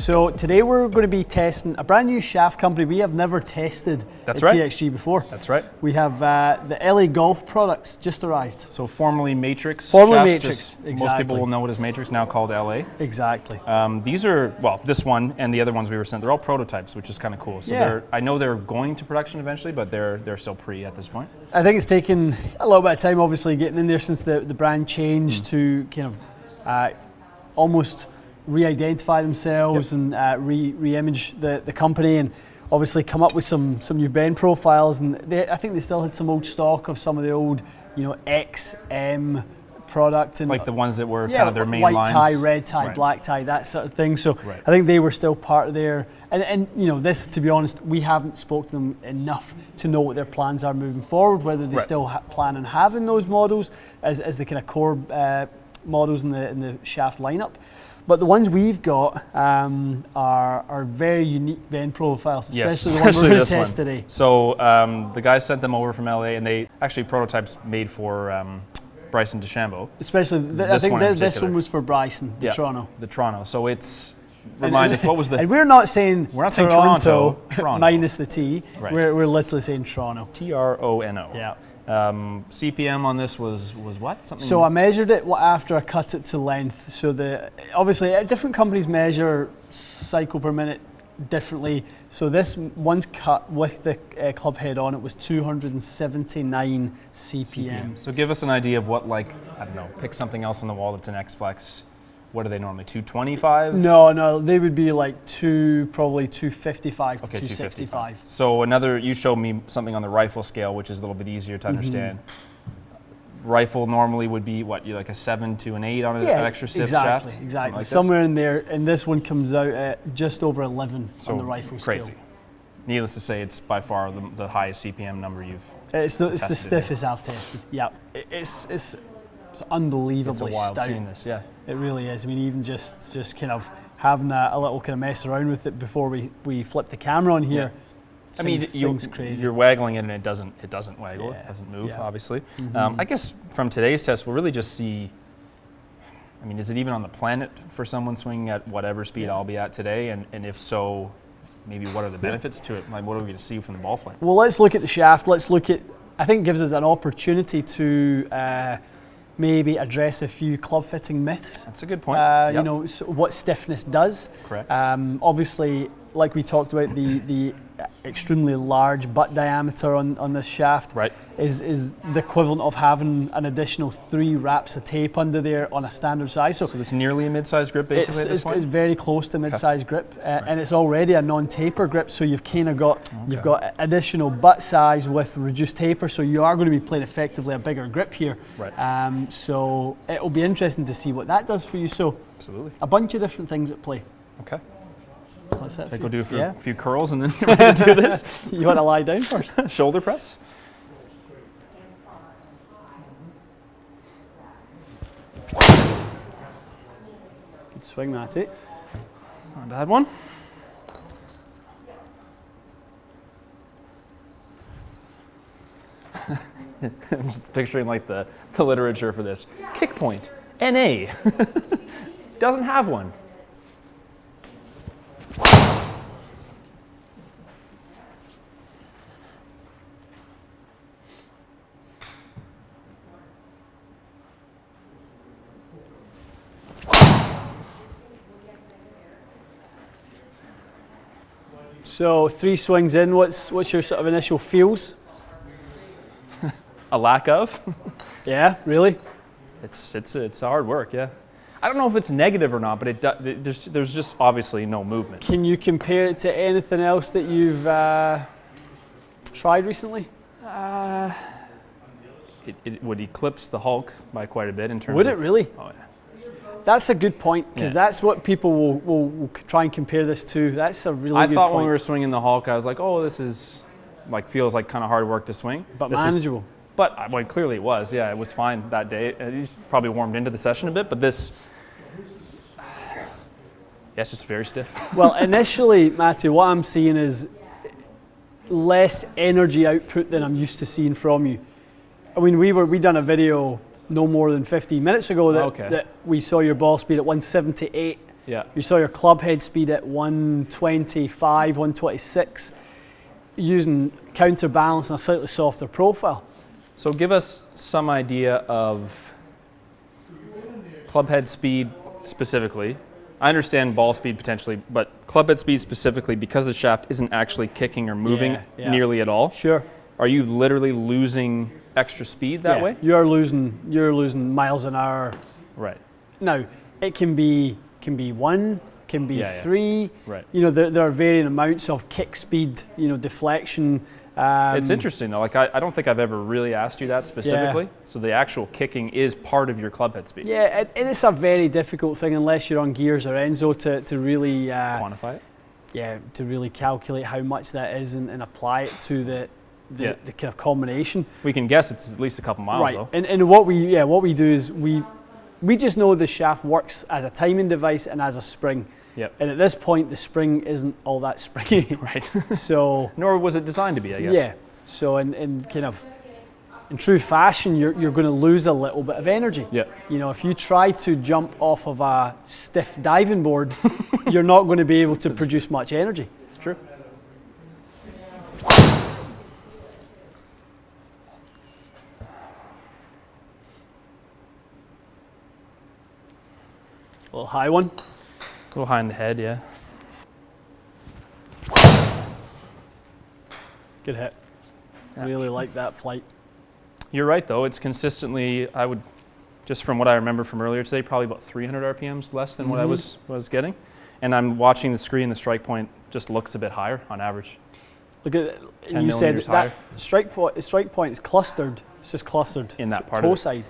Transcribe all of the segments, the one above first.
So today we're going to be testing a brand new shaft company. We have never tested TXG before. That's right. We have the LA Golf products just arrived. So formerly Matrix. Formerly Matrix, exactly. Most people will know it as Matrix, now called LA. Exactly. These are, well, this one and the other ones we were sent, they're all prototypes, which is kind of cool. So I know they're going to production eventually, but they're still pre at this point. I think it's taken a little bit of time, obviously, getting in there since the brand changed to kind of almost re-identify themselves and re-image the company, and obviously come up with some new bend profiles. And I think they still had some old stock of some of the old, XM product, and like the ones that were kind of their main white lines. tie, red tie, black tie, that sort of thing. So I think they were still part of their, and this, to be honest, we haven't spoken to them enough to know what their plans are moving forward, whether they still plan on having those models as the kind of core models in the shaft lineup. But the ones we've got are very unique bend profiles, especially the one we're going to test today. So the guys sent them over from LA, and they actually prototypes made for Bryson DeChambeau. Especially, I think this one was for Bryson, the Toronto. The Toronto. So it's, remind us, what was the... And we're not saying Toronto. Minus the T. Right. We're literally saying Toronto. T-R-O-N-O. Yeah. CPM on this was what? Something. So I measured it after I cut it to length. So obviously different companies measure cycle per minute differently. So this one's cut with the club head on. It was 279 CPM. So give us an idea of what, like, I don't know, pick something else on the wall that's an X-Flex. What are they normally, 225? No, they would be like probably 255 to 265. So you showed me something on the rifle scale, which is a little bit easier to understand. Rifle normally would be what, you like a 7 to an 8 on an extra SIF shaft? Exactly. Like somewhere in there, and this one comes out at just over 11 on the rifle scale. Crazy. Needless to say, it's by far the highest CPM number you've It's the stiffest I've tested. Yeah, it's unbelievably It's a wild stout. seeing this, yeah. It really is. I mean, even just kind of having a little kind of mess around with it before we flip the camera on here. I mean, crazy. You're waggling it and it doesn't waggle, it doesn't move, obviously. I guess from today's test, we'll really just see, I mean, is it even on the planet for someone swinging at whatever speed I'll be at today? And if so, maybe what are the benefits to it? Like, what are we going to see from the ball flight? Well, let's look at the shaft. I think it gives us an opportunity to maybe address a few club fitting myths. That's a good point. What stiffness does. Correct. Obviously, like we talked about, the extremely large butt diameter on this shaft is the equivalent of having an additional 3 wraps of tape under there on a standard size. So it's nearly a mid-size grip, basically, at this point? It's very close to mid-size grip, and it's already a non-taper grip, so you've kind of got you've got additional butt size with reduced taper, so you are going to be playing effectively a bigger grip here. Right. So it'll be interesting to see what that does for you. So absolutely, a bunch of different things at play. Okay. Let's go do a few curls and then we're going to do this. You want to lie down first? Shoulder press. Good swing, Matty. It's not a bad one. I'm just picturing like the literature for this. Kick point, NA. Doesn't have one. So 3 swings in, what's your sort of initial feels? A lack of. Yeah, really? It's hard work, yeah. I don't know if it's negative or not, but there's just obviously no movement. Can you compare it to anything else that you've tried recently? It would eclipse the Hulk by quite a bit in terms of... Would it really? Oh, yeah. That's a good point, because that's what people will try and compare this to. That's a really good point. I thought when we were swinging the Hulk, I was like, oh, this is feels like kind of hard work to swing. But manageable. But well, clearly it was, yeah, it was fine that day. He's probably warmed into the session a bit, but this, it's just very stiff. Well, initially, Matty, what I'm seeing is less energy output than I'm used to seeing from you. I mean, we done a video no more than 15 minutes ago that we saw your ball speed at 178 Yeah. You saw your club head speed at 125, 126, using counterbalance and a slightly softer profile. So give us some idea of club head speed specifically. I understand ball speed potentially, but club head speed specifically, because the shaft isn't actually kicking or moving nearly at all. Sure. Are you literally losing extra speed that way? You're losing miles an hour. Right. Now, it can be 1, can be 3. Right. You know, there are varying amounts of kick speed, you know, deflection. It's interesting though. Like I don't think I've ever really asked you that specifically. Yeah. So the actual kicking is part of your club head speed. Yeah, and it's a very difficult thing unless you're on gears or Enzo to really quantify it. Yeah, to really calculate how much that is and apply it to the kind of combination. We can guess it's at least a couple miles though. And what we do is we just know the shaft works as a timing device and as a spring. Yep. And at this point, the spring isn't all that springy. Right. So. Nor was it designed to be, I guess. Yeah. So in true fashion, you're going to lose a little bit of energy. Yeah. You know, if you try to jump off of a stiff diving board, you're not going to be able to produce much energy. It's true. A little high one. A little high in the head, yeah. Good hit. Really like that flight. You're right, though. It's consistently, just from what I remember from earlier today, probably about 300 RPMs less than what I was getting. And I'm watching the screen, the strike point just looks a bit higher on average. Look at 10 you said higher. that strike point is clustered. It's just clustered in that part toe of it. side.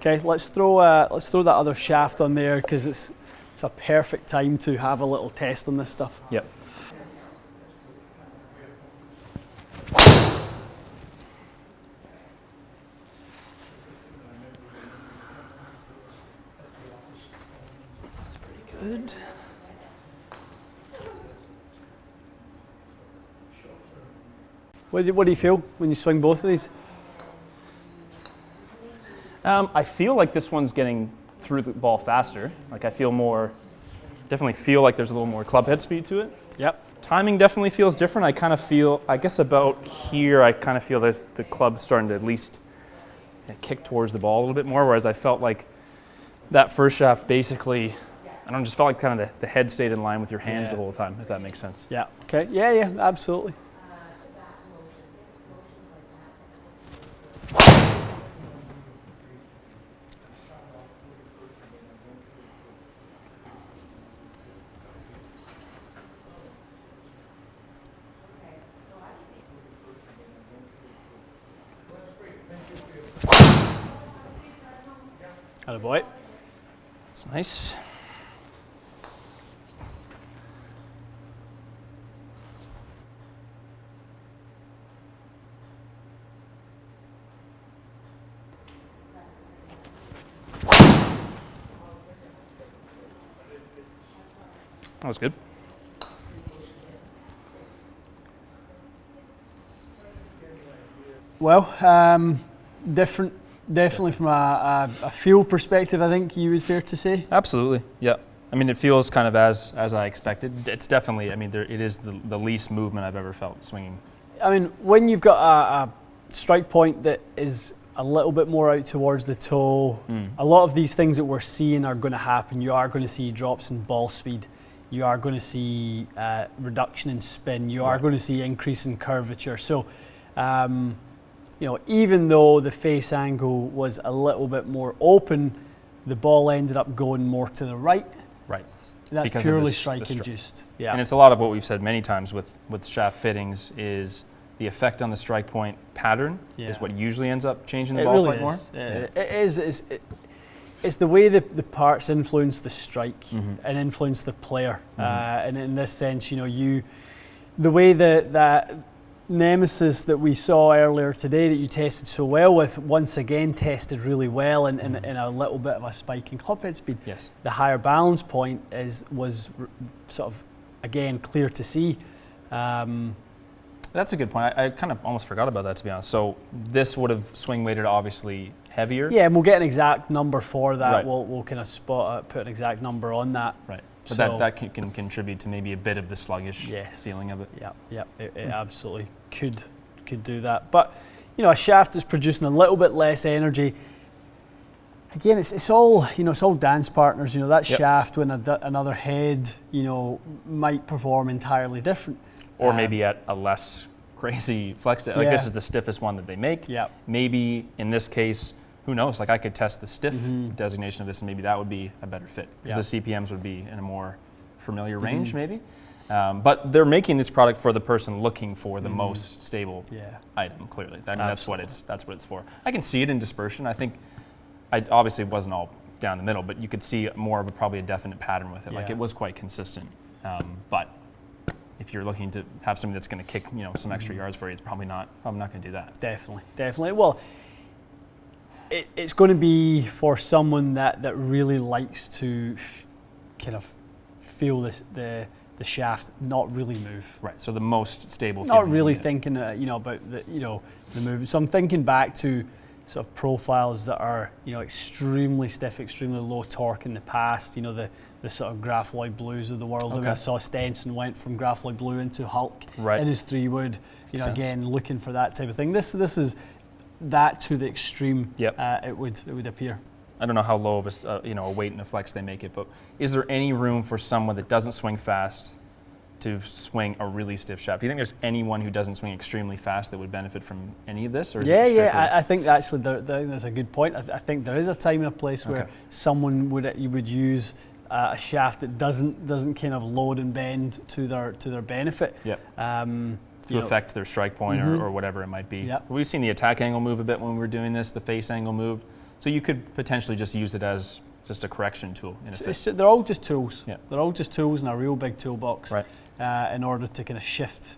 Okay, let's throw that other shaft on there because it's a perfect time to have a little test on this stuff. Yep. That's pretty good. What do you feel when you swing both of these? I feel like this one's getting through the ball faster. Like I definitely feel like there's a little more club head speed to it. Yep. Timing definitely feels different. I guess about here, I kind of feel that the club's starting to at least kick towards the ball a little bit more, whereas I felt like that first shaft basically, just felt like kind of the head stayed in line with your hands the whole time, if that makes sense. Yeah. Okay. Yeah, absolutely. Attaboy. That's nice. That was good. Well, definitely from a feel perspective, I think you would fair to say. Absolutely, yeah. I mean, it feels kind of as I expected. It's definitely, it is the least movement I've ever felt swinging. I mean, when you've got a strike point that is a little bit more out towards the toe, a lot of these things that we're seeing are going to happen. You are going to see drops in ball speed. You are going to see reduction in spin. You are going to see increase in curvature. So, even though the face angle was a little bit more open, the ball ended up going more to the right. Right. That's because purely strike induced. Yeah. And it's a lot of what we've said many times with shaft fittings is the effect on the strike point pattern is what usually ends up changing the ball flight more. It is. It's the way the parts influence the strike and influence the player. And in this sense, the way that Nemesis that we saw earlier today that you tested so well with, once again tested really well in a little bit of a spike in club head speed. Yes. The higher balance point was sort of, again, clear to see. That's a good point. I kind of almost forgot about that, to be honest. So this would have swing weighted obviously heavier. Yeah, and we'll get an exact number for that. Right. We'll kind of put an exact number on that. Right. But so that can contribute to maybe a bit of the sluggish feeling of it. Yeah, it absolutely could do that. But you know, a shaft that's producing a little bit less energy. Again, it's all, you know, it's all dance partners. You know, that shaft with another head, you know, might perform entirely different. Or maybe at a less crazy flex. Like this is the stiffest one that they make. Yeah. Maybe in this case, who knows? Like I could test the stiff designation of this, and maybe that would be a better fit because the CPMs would be in a more familiar range, maybe. But they're making this product for the person looking for the most stable item. Clearly, I mean that's what it's for. I can see it in dispersion. I think, obviously it wasn't all down the middle, but you could see more of probably a definite pattern with it. Like it was quite consistent. But if you're looking to have something that's going to kick, you know, some extra yards for you, it's probably not going to do that. Definitely. Well, it's going to be for someone that really likes to kind of feel the shaft not really move. Right. So the most stable. Not really thinking, you know, about the movement. So I'm thinking back to sort of profiles that are, you know, extremely stiff, extremely low torque in the past. You know, the sort of Grafloid Blues of the world. Okay. I saw Stenson went from Grafloid Blue into Hulk in his 3-wood. You know, again, looking for that type of thing. This is that to the extreme. It would appear. I don't know how low of a weight and a flex they make it, but is there any room for someone that doesn't swing fast to swing a really stiff shaft? Do you think there's anyone who doesn't swing extremely fast that would benefit from any of this? Or is I think actually that's a good point. I think there is a time and a place where someone would use a shaft that doesn't kind of load and bend to their benefit. To affect their strike point or whatever it might be. We've seen the attack angle move a bit when we were doing this, the face angle moved. So you could potentially just use it as just a correction tool in a fit. They're all just tools. They're all just tools in a real big toolbox in order to kind of shift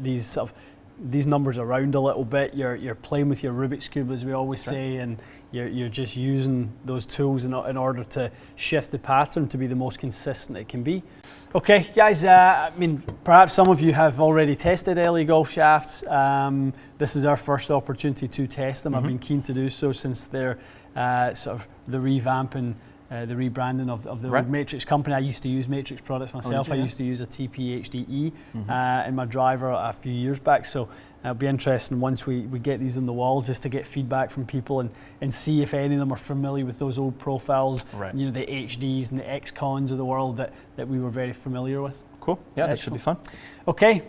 these numbers around a little bit. You're playing with your Rubik's Cube, as we always say, and you're just using those tools in order to shift the pattern to be the most consistent it can be. Okay, guys, I mean, perhaps some of you have already tested LA golf shafts. This is our first opportunity to test them. I've been keen to do so since they're sort of the revamping, the rebranding of the old Matrix company. I used to use Matrix products myself. I used to use a TP HDE in my driver a few years back. So it'll be interesting once we get these on the wall just to get feedback from people and see if any of them are familiar with those old profiles, you know, the HDs and the XCons of the world that we were very familiar with. Cool. Yeah, that should be fun. Okay,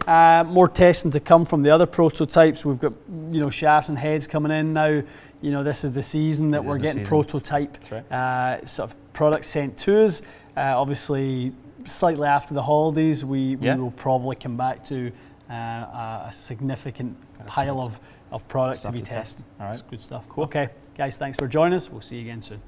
more testing to come from the other prototypes. We've got, you know, shafts and heads coming in now. You know, this is the season that we're getting prototype sort of products sent to us. Obviously, slightly after the holidays, we will probably come back to a significant pile of products to be tested. All right, good stuff. Cool. Okay, guys, thanks for joining us. We'll see you again soon.